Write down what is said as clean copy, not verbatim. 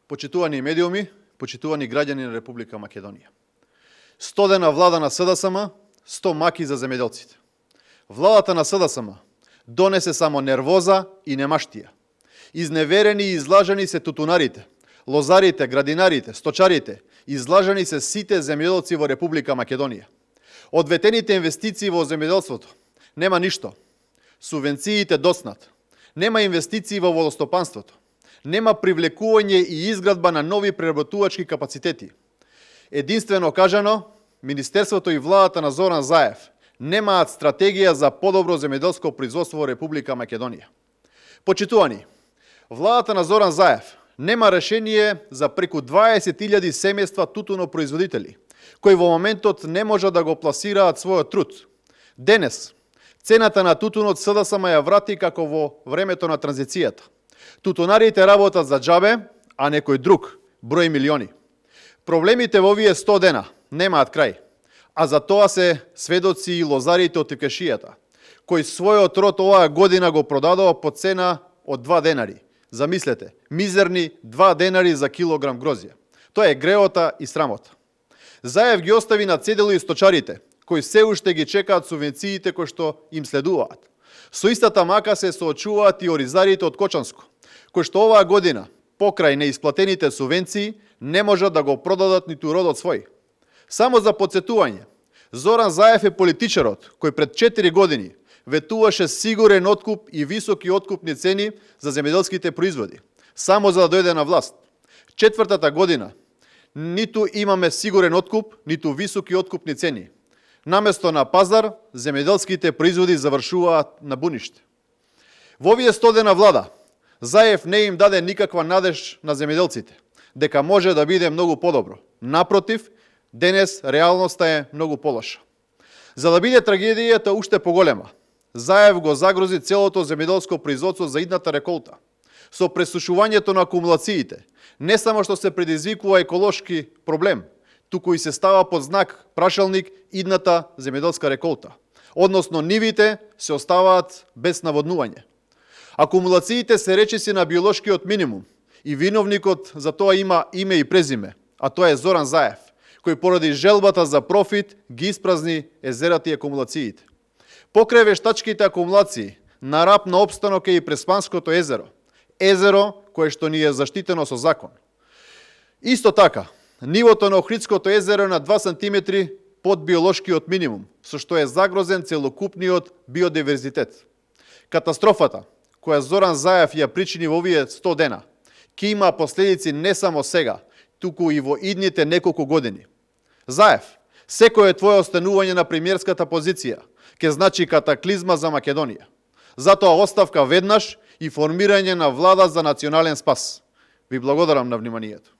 Почитувани медиуми, почитувани граѓани на Република Македонија. 100 дена влада на СДСМ, 100 маки за земјоделците. Владата на СДСМ донесе само нервоза и немаштија. Изневерени и излажани се тутунарите, лозарите, градинарите, сточарите, излажани се сите земјоделци во Република Македонија. Од ветените инвестиции во земјоделството нема ништо. Субвенциите доцнат. Нема инвестиции во водостопанството. Нема привлекување и изградба на нови преработувачки капацитети. Единствено кажано, Министерството и владата на Зоран Заев немаат стратегија за подобро земјоделско производство во Република Македонија. Почитувани, владата на Зоран Заев нема решение за преку 20.000 семејства тутунопроизводители, кои во моментот не можат да го пласираат својот труд. Денес, цената на тутунот СДСМ ја врати како во времето на транзицијата. Тутунарите работат за џабе, а некој друг брои милиони. Проблемите во овие 100 дена немаат крај, а за тоа се сведоци и лозарите од Тивкешијата, кои својот род оваа година го продадува по цена од 2 денари. Замислете, мизерни 2 денари за килограм грозје. Тоа е греота и срамота. Заев ги остави на цедело и сточарите, кои се уште ги чекаат субвенциите кои што им следуваат. Со истата мака се соочуваат и оризарите од Кочанско, кои што оваа година, покрај неисплатените субвенции, не можат да го продадат ниту родот свој. Само за подсетување, Зоран Заев е политичарот кој пред 4 години ветуваше сигурен откуп и високи откупни цени за земјоделските производи, само за да дојде на власт. Четвртата година ниту имаме сигурен откуп, ниту високи откупни цени. Наместо на пазар, земјоделските производи завршуваат на буниште. Во овие 100 дена влада, Заев не им даде никаква надеж на земјоделците, дека може да биде многу подобро. Напротив, денес реалноста е многу полоша. За да биде трагедијата уште поголема, Заев го загрози целото земјоделско производство за идната реколта. Со пресушувањето на акумулациите, не само што се предизвикува еколошки проблем, туку и се става под знак прашалник идната земјоделска реколта. Односно, нивите се оставаат без наводнување. Акумулациите се речиси на биолошкиот минимум и виновникот за тоа има име и презиме, а тоа е Зоран Заев, кој поради желбата за профит ги испразни езерата и акумулациите. Покрај вештачките акумулации, на рап на опстанок е и Преспанското езеро, езеро кое што ни е заштитено со закон. Исто така, нивото на Охридското езеро е на 2 см под биолошкиот минимум, со што е загрозен целокупниот биодиверзитет. Катастрофата, која Зоран Заев ја причини во овие 100 дена, ќе има последици не само сега, туку и во идните неколку години. Заев, секој твое останување на премиерската позиција ќе значи катаклизма за Македонија. Затоа оставка веднаш и формирање на влада за национален спас. Ви благодарам на вниманието.